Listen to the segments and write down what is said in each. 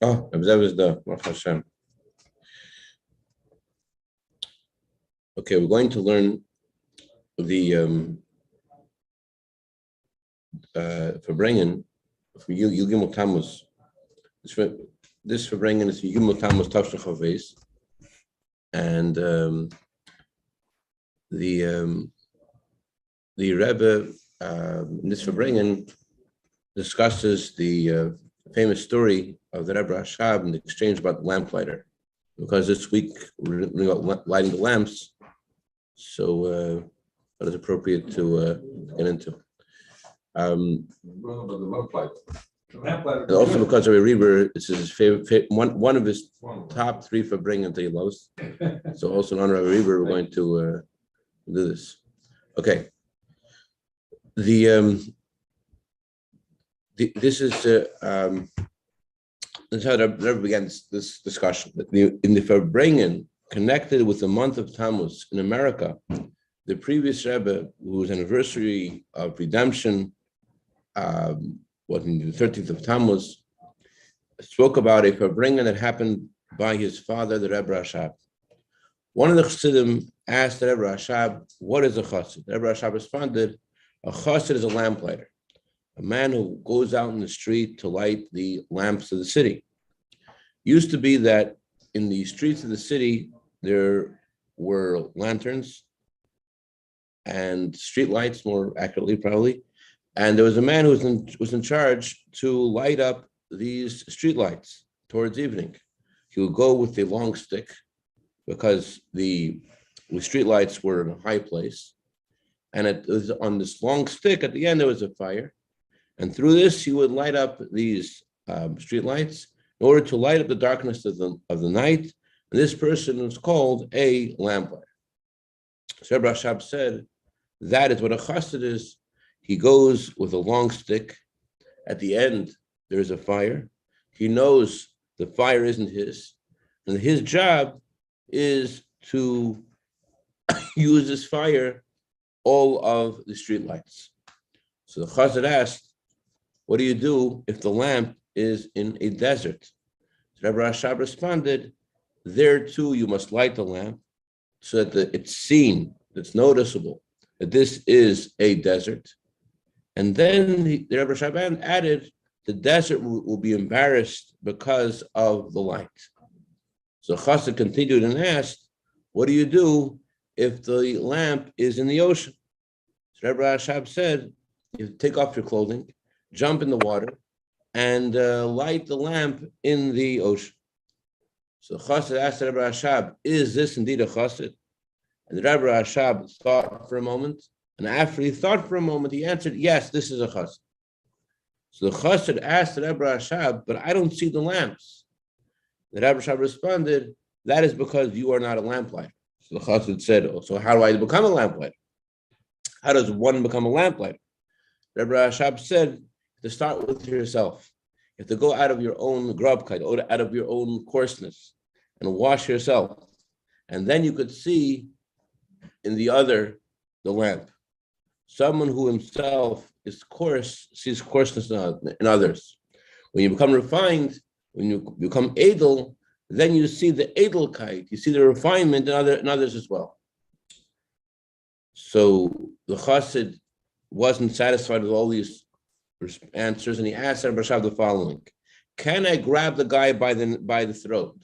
Oh, that was the Baruch Hashem. Okay, we're going to learn the Verbringen from Gimmel Taamuz. This Verbringen is Gimmel Taamuz Tafshach Chaves, and the Rebbe in this Verbringen discusses the famous story of the Rebbe Rashab and the exchange about the Lamplighter. Because this week we're lighting the lamps, so that is appropriate to get into. And also because of a Reber, this is his favorite one of his top three for bringing that he loves. So also in honor of a Reber, we're going to do this. Okay. This is how the Rebbe began this discussion. In the Verbringen, connected with the month of Taamuz in America, the previous Rebbe, whose anniversary of redemption was in the 13th of Taamuz, spoke about a Verbringen that happened by his father, the Rebbe Rashab. One of the Chassidim asked the Rebbe Rashab, "What is a Chassid?" The Rebbe Rashab responded, "A Chassid is a lamplighter, a man who goes out in the street to light the lamps of the city." Used to be that in the streets of the city, there were lanterns and street lights, more accurately probably, and there was a man who was in charge to light up these street lights towards evening. He would go with a long stick because the street lights were in a high place, and it was on this long stick, at the end there was a fire. And through this, he would light up these street lights in order to light up the darkness of the night. And this person was called a lamplighter. So Rebbe Rashab said, that is what a chassid is. He goes with a long stick. At the end, there is a fire. He knows the fire isn't his. And his job is to use this fire all of the street lights. So the chassid asked, what do you do if the lamp is in a desert? So Rebbe Rashab responded, there too you must light the lamp so that it's seen, it's noticeable that this is a desert. And then the Rebbe Rashab added, the desert will be embarrassed because of the light. So Chassid continued and asked, what do you do if the lamp is in the ocean? So Rebbe Rashab said, you take off your clothing, jump in the water, and light the lamp in the ocean. So Chassid asked the Rebbe Rashab, is this indeed a Chassid? And the Rebbe Rashab thought for a moment, and after he thought for a moment, he answered, yes, this is a Chassid. So the Chassid asked the Rebbe Rashab, but I don't see the lamps. The Rebbe Rashab responded, that is because you are not a lamplighter. So the Chassid said, oh, so how do I become a lamplighter? How does one become a lamplighter? Rebbe Rashab said, to start with yourself. You have to go out of your own grubkeit, out of your own coarseness, and wash yourself. And then you could see in the other, the lamp. Someone who himself is coarse, sees coarseness in others. When you become refined, when you become edel, then you see the edelkeit, you see the refinement in others as well. So the chassid wasn't satisfied with all these answers, and he asked Rebbe Rashab the following: can I grab the guy by the throat?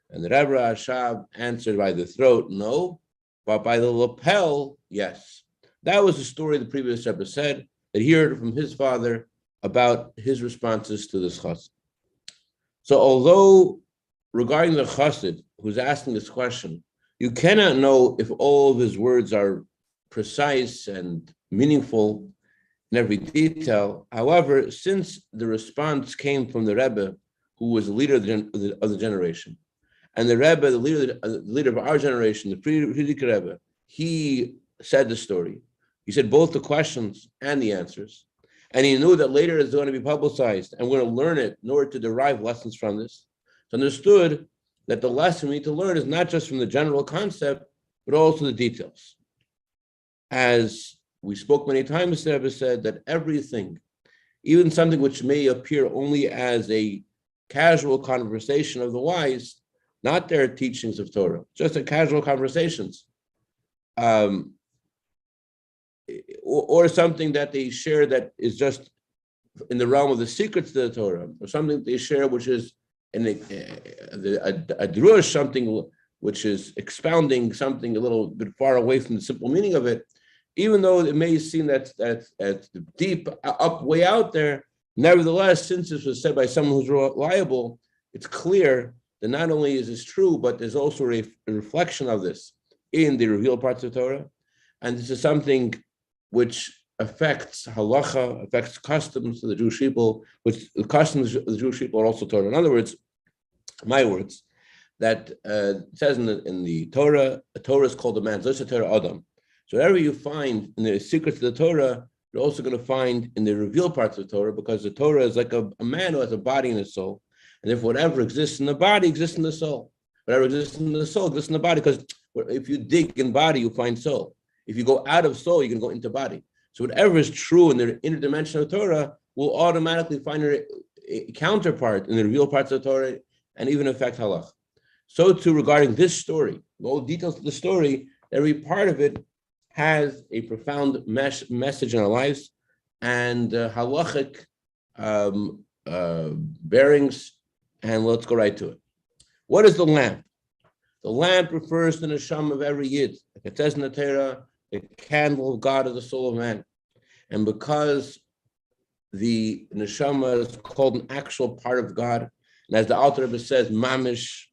And the Rebbe Rashab answered, by the throat, no, but by the lapel, yes. That was the story the previous Rebbe said, that he heard from his father about his responses to this chassid. So although regarding the chassid who's asking this question, you cannot know if all of his words are precise and meaningful in every detail. However, since the response came from the Rebbe, who was the leader of the generation, and the Rebbe, the leader of our generation, the Frierdiker Rebbe, he said the story. He said both the questions and the answers. And he knew that later it's going to be publicized, and we're going to learn it in order to derive lessons from this. So understood that the lesson we need to learn is not just from the general concept, but also the details. As we spoke many times, the Rebbe said that everything, even something which may appear only as a casual conversation of the wise, not their teachings of Torah, just a casual conversations, or something that they share that is just in the realm of the secrets of the Torah, or something they share which is a drush, something which is expounding something a little bit far away from the simple meaning of it, even though it may seem that's deep up way out there. Nevertheless, since this was said by someone who's reliable, it's clear that not only is this true, but there's also a reflection of this in the revealed parts of Torah, and this is something which affects halacha, affects customs of the Jewish people, which the customs of the Jewish people are also Torah. In other words, my words, that it says in the Torah, a Torah is called a man, Zos Torah Adam. So whatever you find in the secrets of the Torah, you're also going to find in the revealed parts of the Torah, because the Torah is like a man who has a body and a soul. And if whatever exists in the body exists in the soul. Whatever exists in the soul exists in the body, because if you dig in body, you find soul. If you go out of soul, you can go into body. So whatever is true in the inner dimension of Torah will automatically find a counterpart in the revealed parts of Torah and even affect halach. So too regarding this story, all the details of the story, every part of it has a profound message in our lives and halachic bearings. And let's go right to it. What is the lamp? The lamp refers to the neshama of every yid. Like it says in the Torah, the candle of God is the soul of man. And because the neshama is called an actual part of God, and as the Alter Rebbe says, mamish,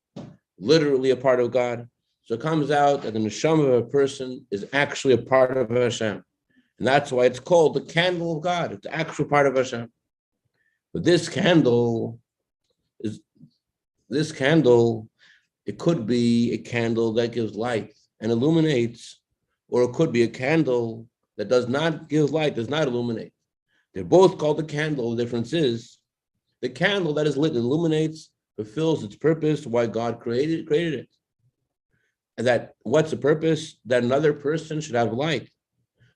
literally a part of God, so it comes out that the neshama of a person is actually a part of Hashem. And that's why it's called the candle of God. It's the actual part of Hashem. But this candle, it could be a candle that gives light and illuminates, or it could be a candle that does not give light, does not illuminate. They're both called the candle. The difference is the candle that is lit and illuminates fulfills its purpose, why God created it. And that what's the purpose? That another person should have light.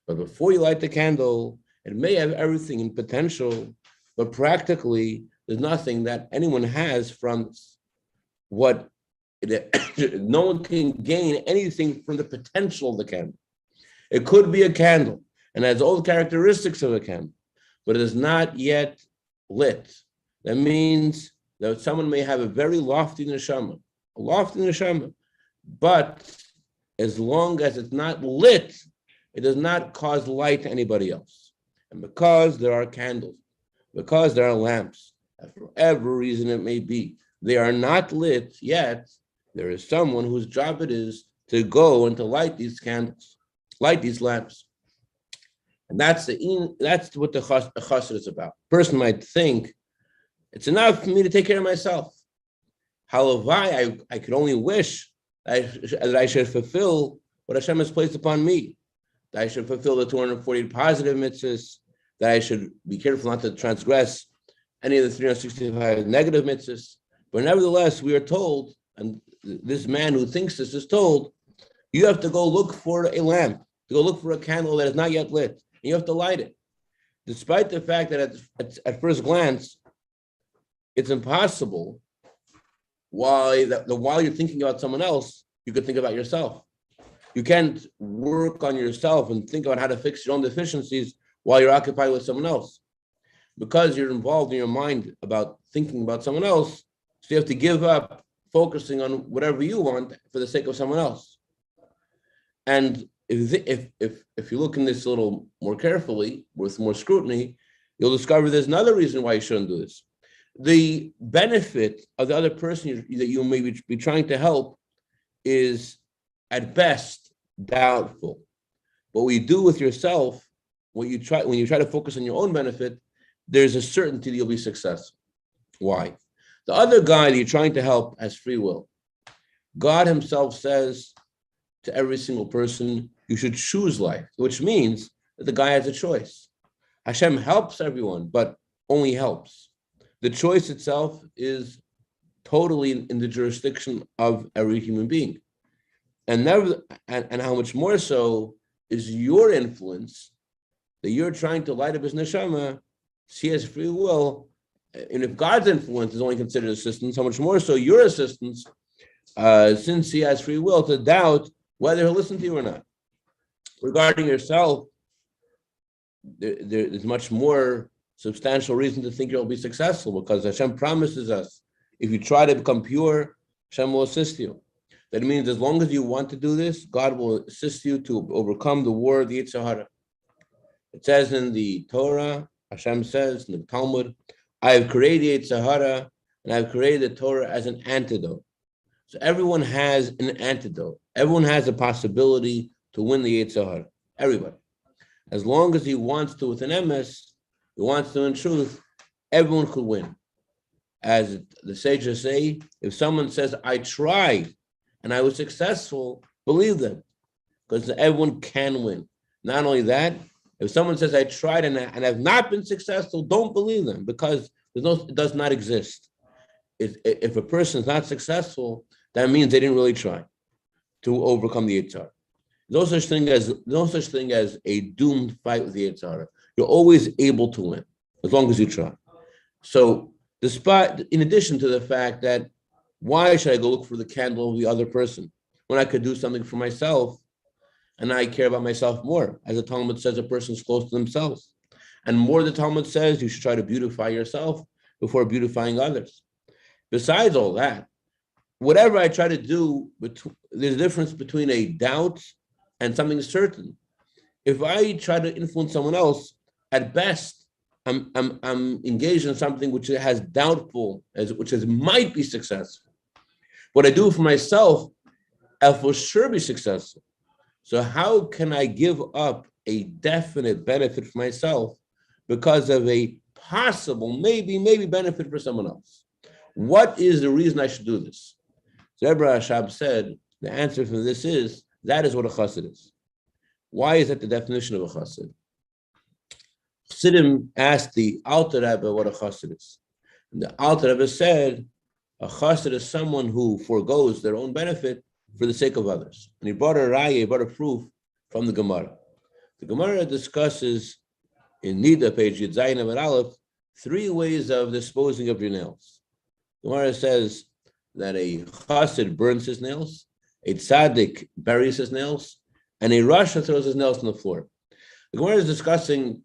But before you light the candle, it may have everything in potential, but practically there's nothing that anyone has from what no one can gain anything from the potential of the candle. It could be a candle and has all the characteristics of a candle, but it is not yet lit. That means that someone may have a very lofty neshama, but as long as it's not lit, it does not cause light to anybody else. And because there are candles, because there are lamps, and for every reason it may be, they are not lit yet, there is someone whose job it is to go and to light these candles, light these lamps. And that's what the chassid is about. A person might think, it's enough for me to take care of myself. Halavai, I could only wish that I should fulfill what Hashem has placed upon me. That I should fulfill the 240 positive mitzvahs, that I should be careful not to transgress any of the 365 negative mitzvahs. But nevertheless, we are told, and this man who thinks this is told, you have to go look for a lamp, to go look for a candle that is not yet lit, and you have to light it. Despite the fact that at first glance, it's impossible. While you're thinking about someone else, you could think about yourself. You can't work on yourself and think about how to fix your own deficiencies while you're occupied with someone else. Because you're involved in your mind about thinking about someone else, so you have to give up focusing on whatever you want for the sake of someone else. And if you look in this a little more carefully, with more scrutiny, you'll discover there's another reason why you shouldn't do this. The benefit of the other person that you may be trying to help is at best doubtful. What you do with yourself, when you try to focus on your own benefit, there's a certainty that you'll be successful. Why? The other guy that you're trying to help has free will. God himself says to every single person, you should choose life, which means that the guy has a choice. Hashem helps everyone, but only helps. The choice itself is totally in the jurisdiction of every human being. And how much more so is your influence that you're trying to light up his neshama. He has free will, And if God's influence is only considered assistance, how much more so your assistance, since he has free will to doubt whether he'll listen to you or not. Regarding yourself, there's much more substantial reason to think you'll be successful, because Hashem promises us, if you try to become pure, Hashem will assist you. That means as long as you want to do this, God will assist you to overcome the war of the Yetzer Hara. It says in the Torah, Hashem says in the Talmud, I have created Yetzer Hara and I have created the Torah as an antidote. So everyone has an antidote. Everyone has a possibility to win the Yetzer Hara. Everybody. As long as he wants to with an emes, he wants to in truth, everyone could win. As the sages say, if someone says, I tried and I was successful, believe them, because everyone can win. Not only that, if someone says, I tried and have not been successful, don't believe them, because it does not exist. If a person is not successful, that means they didn't really try to overcome the Yetzer Hara. No such thing as a doomed fight with the Yetzer Hara. You're always able to win, as long as you try. So, in addition to the fact that, why should I go look for the candle of the other person when I could do something for myself, and I care about myself more? As the Talmud says, a person is close to themselves. And more, the Talmud says, you should try to beautify yourself before beautifying others. Besides all that, whatever I try to do, there's a difference between a doubt and something certain. If I try to influence someone else, at best, I'm engaged in something which has doubtful, which might be successful. What I do for myself, I'll for sure be successful. So how can I give up a definite benefit for myself because of a possible, maybe benefit for someone else? What is the reason I should do this? So Rebbe Rashab said, the answer for this is, that is what a chassid is. Why is that the definition of a chassid? Chassidim asked the Alter Rebbe what a chassid is. And the Alter Rebbe said, a chassid is someone who forgoes their own benefit for the sake of others. And he brought a proof from the Gemara. The Gemara discusses in Nida, page Yud Zayin Amud Aleph, 3 ways of disposing of your nails. The Gemara says that a chassid burns his nails, a tzaddik buries his nails, and a rasha throws his nails on the floor. The Gemara is discussing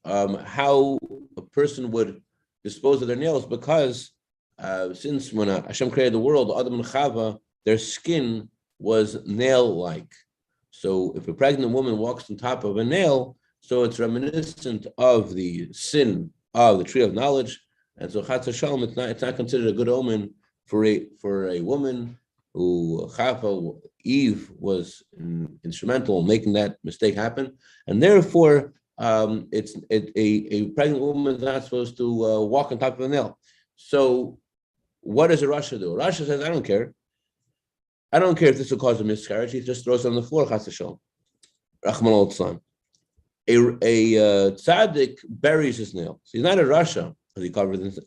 how a person would dispose of their nails, because since when Hashem created the world, Adam and Chava, their skin was nail-like. So if a pregnant woman walks on top of a nail, so it's reminiscent of the sin of the tree of knowledge, and so Chatz Hashem, it's not considered a good omen for a woman who Chava, Eve, was instrumental in making that mistake happen, and therefore a pregnant woman is not supposed to walk on top of a nail. So what does a rasha do? A rasha says, I don't care. I don't care if this will cause a miscarriage. He just throws it on the floor. Chas Hashem. Rachman al-Tzlan. A tzaddik buries his nails. He's not a rasha because he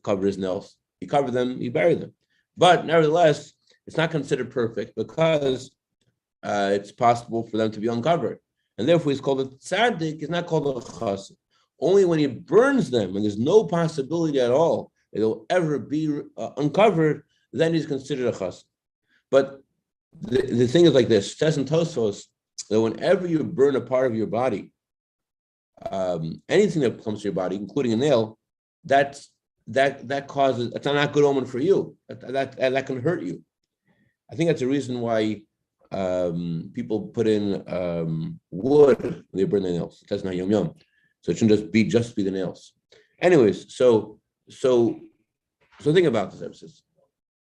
covered his nails. He covered them. He buried them. But nevertheless, it's not considered perfect because it's possible for them to be uncovered. And therefore, he's called a tzaddik. He's not called a chassid. Only when he burns them, and there's no possibility at all that they'll ever be uncovered, then he's considered a chassid. But the thing is like this: it says in Tosfos that whenever you burn a part of your body, anything that comes to your body, including a nail, that causes, it's not a good omen for you. That can hurt you. I think that's the reason why people put in wood when they burn their nails. It says not yom yom, so it shouldn't just be the nails. Anyways, so think about this.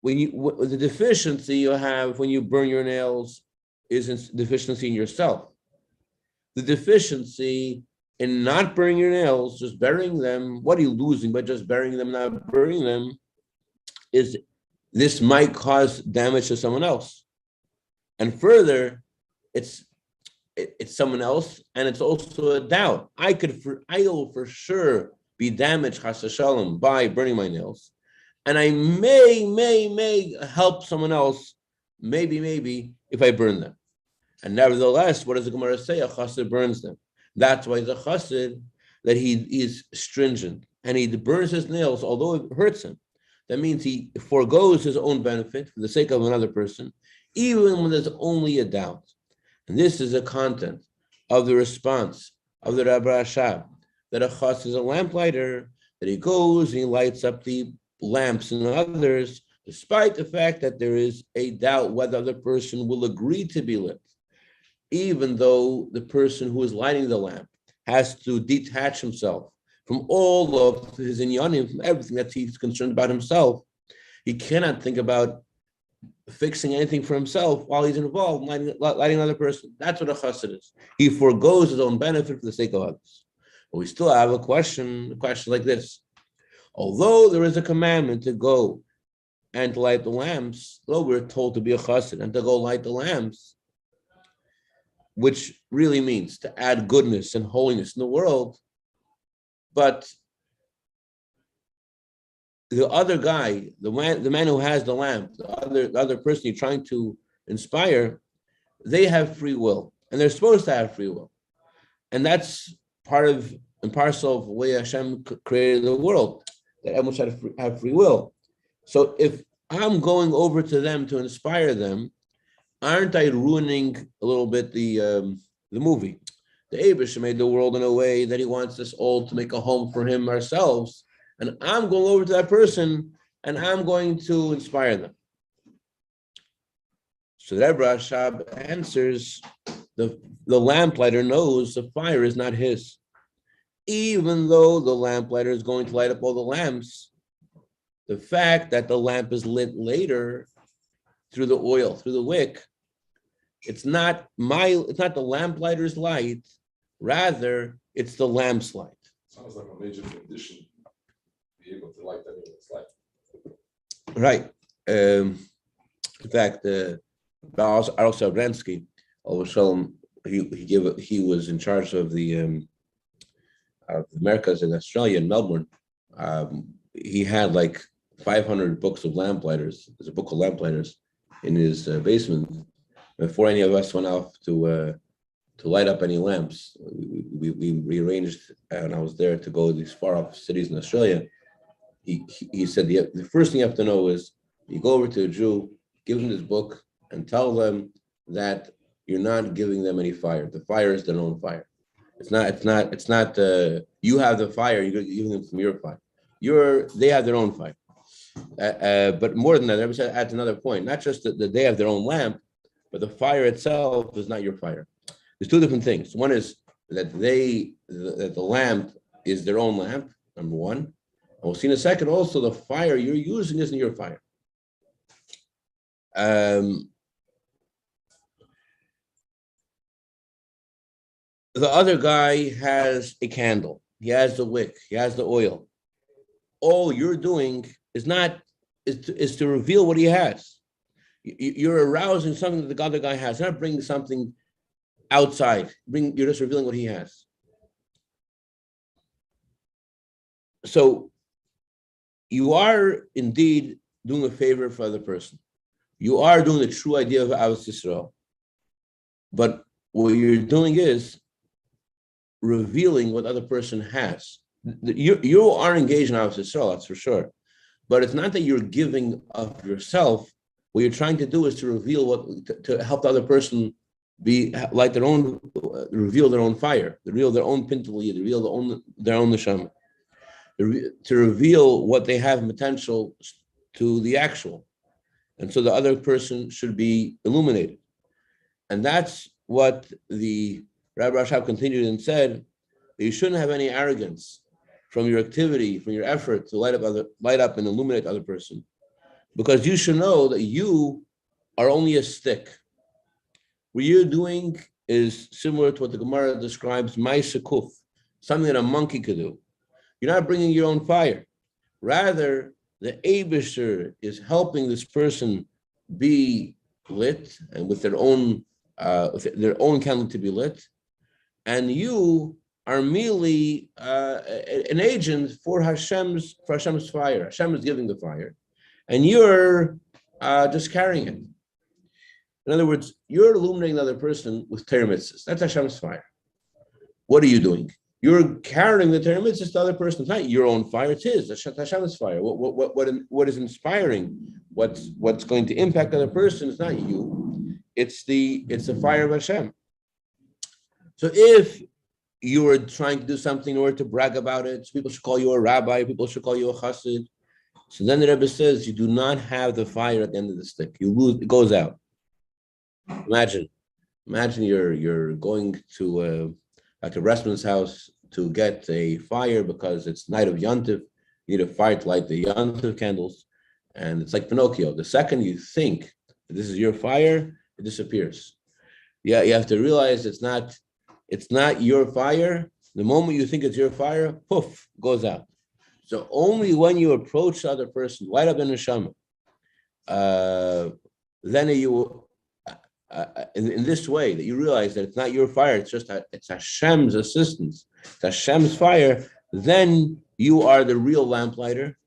The deficiency you have when you burn your nails isn't deficiency in yourself. The deficiency in not burning your nails, just burying them, what are you losing by just burying them, not burning them, is this might cause damage to someone else. And further, it's someone else, and it's also a doubt. I will for sure be damaged, chas v'shalom, by burning my nails. And I may help someone else, maybe, if I burn them. And nevertheless, what does the Gemara say? A chassid burns them. That's why he's a chassid, that he is stringent. and he burns his nails, although it hurts him, that means he forgoes his own benefit for the sake of another person, even when there's only a doubt. And this is the content of the response of the Rabbi Rashab, that a chas is a lamplighter, that he goes and he lights up the lamps and others, despite the fact that there is a doubt whether the person will agree to be lit, even though the person who is lighting the lamp has to detach himself from all of his inyanim, from everything that he's concerned about himself. He cannot think about fixing anything for himself while he's involved in lighting another person. That's what a chassid is. He forgoes his own benefit for the sake of others. But we still have a question like this. Although there is a commandment to go and to light the lamps, though we're told to be a chassid and to go light the lamps, which really means to add goodness and holiness in the world, but the other guy, the man who has the lamp, the other person you're trying to inspire, they have free will, and they're supposed to have free will, and that's part of and parcel of the way Hashem created the world, that everyone should have free will. So if I'm going over to them to inspire them, aren't I ruining a little bit the movie? The Eibush made the world in a way that he wants us all to make a home for him ourselves. And I'm going over to that person and I'm going to inspire them. So the Rebbe Rashab answers, the lamplighter knows the fire is not his. Even though the lamplighter is going to light up all the lamps, the fact that the lamp is lit later through the oil, through the wick, it's not the lamplighter's light, rather it's the lamp's light. Sounds like a major condition to be able to light anyone's light. Right. In fact, Baal Sabrensky, he was in charge of the Americas in Australia, in Melbourne. He had like 500 books of lamplighter's. There's a book of lamplighter's in his basement. Before any of us went off to light up any lamps, we rearranged, and I was there to go to these far off cities in Australia. He said the first thing you have to know is you go over to a Jew, give them this book, and tell them that you're not giving them any fire. The fire is their own fire. It's not. You have the fire. You're giving them from your fire. They have their own fire. But more than that, I said adds another point. Not just that they have their own lamp, but the fire itself is not your fire. There's two different things. One is that the lamp is their own lamp. Number one. And we'll see in a second. Also, the fire you're using isn't your fire. The other guy has a candle. He has the wick. He has the oil. All you're doing is to reveal what he has. You're arousing something that the other guy has. You're not bringing something outside. You're just revealing what he has. So you are indeed doing a favor for the other person. You are doing the true idea of Avos Yisrael. But what you're doing is revealing what the other person has. You are engaged in Avos Yisrael, that's for sure. But it's not that you're giving of yourself. What you're trying to do is to reveal to help the other person be like reveal their own fire, reveal their own pintali, reveal their own neshama, to reveal what they have potential to the actual. And so the other person should be illuminated. And that's what the Rabbi Rashab continued and said, that you shouldn't have any arrogance from your activity, from your effort to light up and illuminate the other person. Because you should know that you are only a stick. What you're doing is similar to what the Gemara describes, ma'aseh, something that a monkey could do. You're not bringing your own fire. Rather, the Eibusher is helping this person be lit and with their own candle to be lit, and you are merely an agent for Hashem's fire. Hashem is giving the fire, and you're just carrying it. In other words, you're illuminating the other person with Torah mitzvahs. That's Hashem's fire. What are you doing? You're carrying the Torah mitzvahs to the other person. It's not your own fire; it's his. It's Hashem's fire. What is inspiring? What's going to impact the other person? It's not you. It's the fire of Hashem. So if you were trying to do something in order to brag about it, so people should call you a rabbi, people should call you a chassid. So then the Rebbe says you do not have the fire at the end of the stick. You lose; it goes out. Imagine you're going to like a restaurant's house to get a fire because it's night of Yontif. You need a fire to light the Yontif candles, and it's like Pinocchio. The second you think that this is your fire, it disappears. Yeah, you have to realize it's not your fire. The moment you think it's your fire, poof, goes out. So only when you approach the other person, light up the neshama, then you, in this way, that you realize that it's not your fire, it's Hashem's assistance, it's Hashem's fire. Then you are the real lamplighter,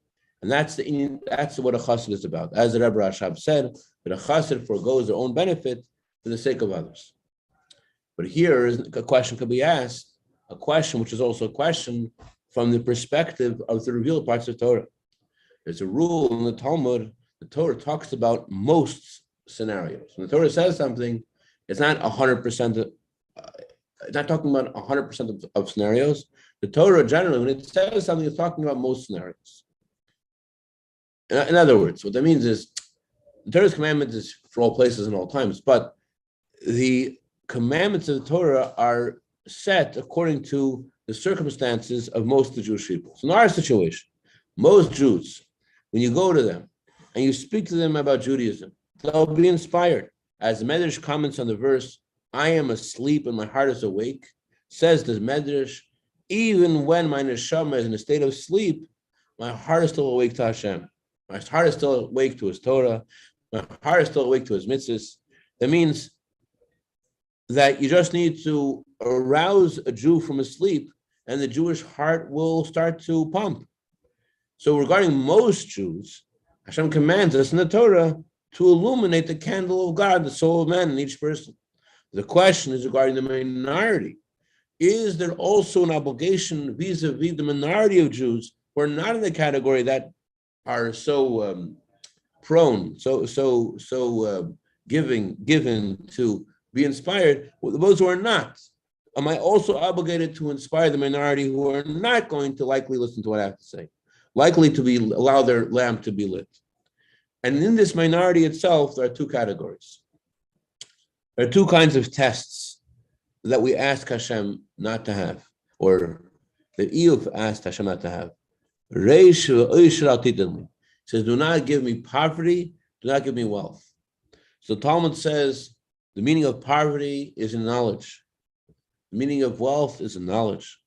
and that's what a chassid is about. As the Rebbe Rashab said, that a chassid forgoes their own benefit for the sake of others. But here is a question could be asked, a question which is also a question from the perspective of the revealed parts of Torah. There's a rule in the Talmud. The Torah talks about most scenarios. When the Torah says something, it's not 100%. It's not talking about 100% of scenarios. The Torah generally, when it says something, it's talking about most scenarios. In other words, what that means is the Torah's commandment is for all places and all times, but the commandments of the Torah are set according to the circumstances of most of the Jewish people. So in our situation, most Jews, when you go to them and you speak to them about Judaism, they'll be inspired. As the Medrash comments on the verse, I am asleep and my heart is awake, says the Medrash, even when my neshama is in a state of sleep, my heart is still awake to Hashem. My heart is still awake to His Torah. My heart is still awake to His mitzvahs. That means that you just need to arouse a Jew from his sleep and the Jewish heart will start to pump. So regarding most Jews, Hashem commands us in the Torah to illuminate the candle of God, the soul of man in each person. The question is regarding the minority. Is there also an obligation vis-a-vis the minority of Jews who are not in the category that are so prone, given to be inspired? Those who are not, am I also obligated to inspire the minority who are not going to likely listen to what I have to say, likely to allow their lamp to be lit? And in this minority itself, there are two categories. There are two kinds of tests that we ask Hashem not to have, or that Eov asked Hashem not to have. It says, do not give me poverty, do not give me wealth. So Talmud says the meaning of poverty is in knowledge. The meaning of wealth is in knowledge.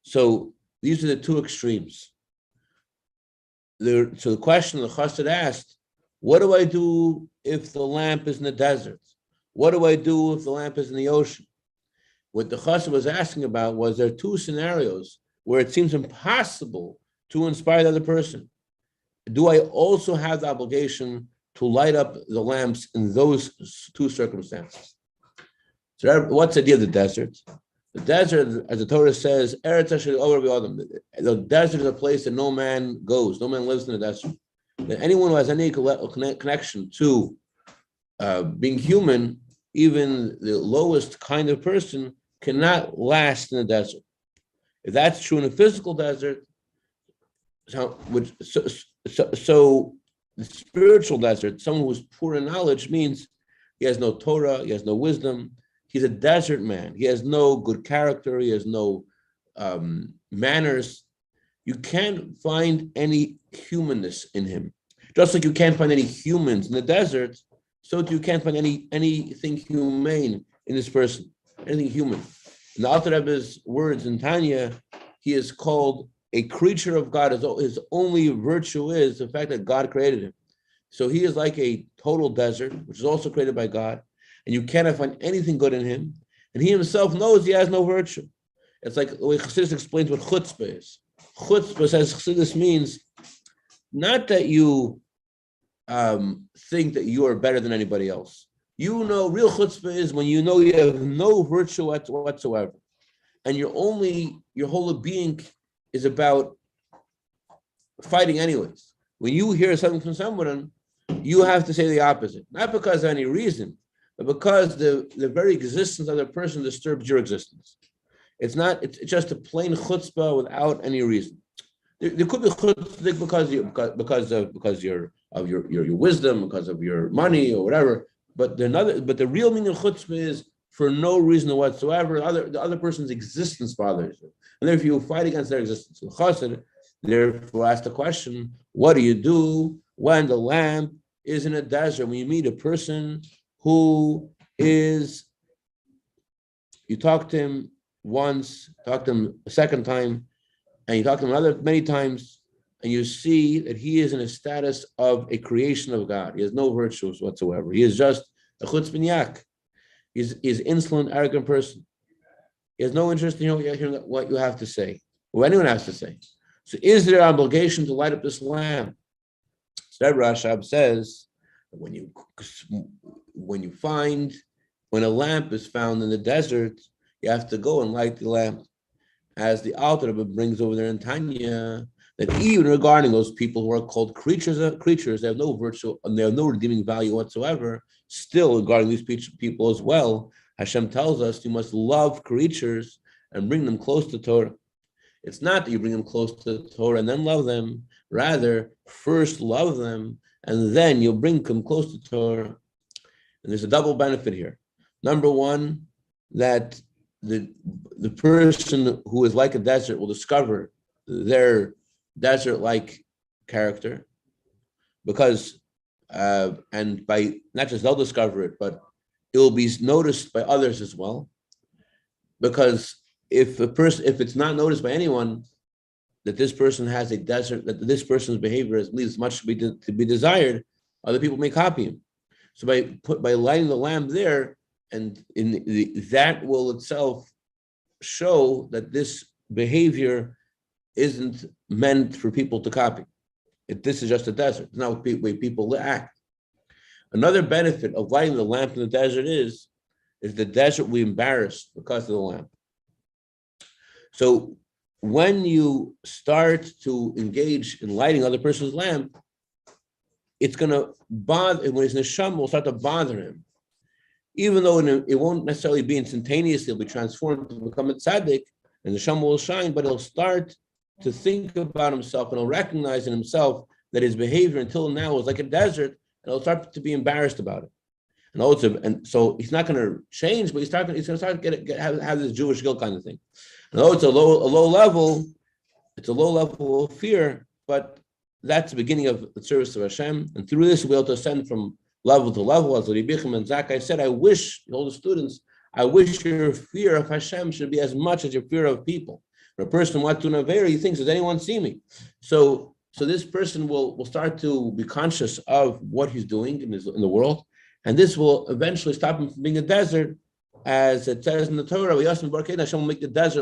So these are the two extremes. So the question the Chassid asked, what do I do if the lamp is in the desert? What do I do if the lamp is in the ocean? What the Chassid was asking about was there are two scenarios where it seems impossible to inspire the other person. Do I also have the obligation to light up the lamps in those two circumstances? So what's the idea of the desert? The desert, as the Torah says, the desert is a place that no man goes, no man lives in the desert. That anyone who has any connection to being human, even the lowest kind of person, cannot last in the desert. If that's true in a physical desert, so the spiritual desert, someone who's poor in knowledge, means he has no Torah, he has no wisdom. He's a desert man. He has no good character. He has no manners. You can't find any humanness in him. Just like you can't find any humans in the desert, so you can't find anything humane in this person, anything human. In the Alter Rebbe's words in Tanya, he is called a creature of God. His only virtue is the fact that God created him. So he is like a total desert, which is also created by God, and you cannot find anything good in him. And he himself knows he has no virtue. It's like the way Chassidus explains what chutzpah is. Chutzpah, says Chassidus, means not that you think that you are better than anybody else. You know, real chutzpah is when you know you have no virtue whatsoever. and your whole being is about fighting anyways. When you hear something from someone, you have to say the opposite, not because of any reason, but because the very existence of the person disturbs your existence. It's just a plain chutzpah without any reason. There could be chutzpah because of your wisdom, because of your money or whatever. But the real meaning of chutzpah is for no reason whatsoever. The other person's existence bothers you, and therefore you fight against their existence. Therefore, ask the question: what do you do when the lamp is in a desert? When you meet a person who is, you talk to him once, talk to him a second time, and you talk to him many times, and you see that he is in a status of a creation of God. He has no virtues whatsoever. He is just a chutzpah. He's insolent, arrogant person. He has no interest in hearing what you have to say, or anyone has to say. So is there an obligation to light up this lamp? So Rashab says, when a lamp is found in the desert, you have to go and light the lamp. As the Alter Rebbe brings over there in Tanya, that even regarding those people who are called creatures, they have no virtue and they have no redeeming value whatsoever. Still, regarding these people as well, Hashem tells us you must love creatures and bring them close to Torah. It's not that you bring them close to Torah and then love them. Rather, first love them and then you'll bring them close to Torah. And there's a double benefit here. Number one, that the person who is like a desert will discover their desert-like character, because and by not just they'll discover it, but it will be noticed by others as well. Because if it's not noticed by anyone that this person has a desert, that this person's behavior leaves much to be desired, other people may copy him. So by lighting the lamp there, and that will itself show that this behavior isn't meant for people to copy. This is just a desert. It's not the way people act. Another benefit of lighting the lamp in the desert is the desert will be embarrassed because of the lamp. So when you start to engage in lighting other person's lamp, it's going to bother, when his neshama will start to bother him. Even though it won't necessarily be instantaneous, he'll be transformed to become a tzaddik, and the neshama will shine, but he'll start to think about himself, and he'll recognize in himself that his behavior until now was like a desert, and he'll start to be embarrassed about it. And so he's not going to change, but he's going to start to have this Jewish guilt kind of thing. And although it's a low level of fear, but that's the beginning of the service of Hashem. And through this, we'll be able to ascend from level to level. As Rabbi Bicham and Zakkai said, I wish your fear of Hashem should be as much as your fear of people. When a person wants to Naveira, he thinks, does anyone see me? So this person will start to be conscious of what he's doing in the world, and this will eventually stop him from being a desert, as it says in the Torah, Hashem will make the desert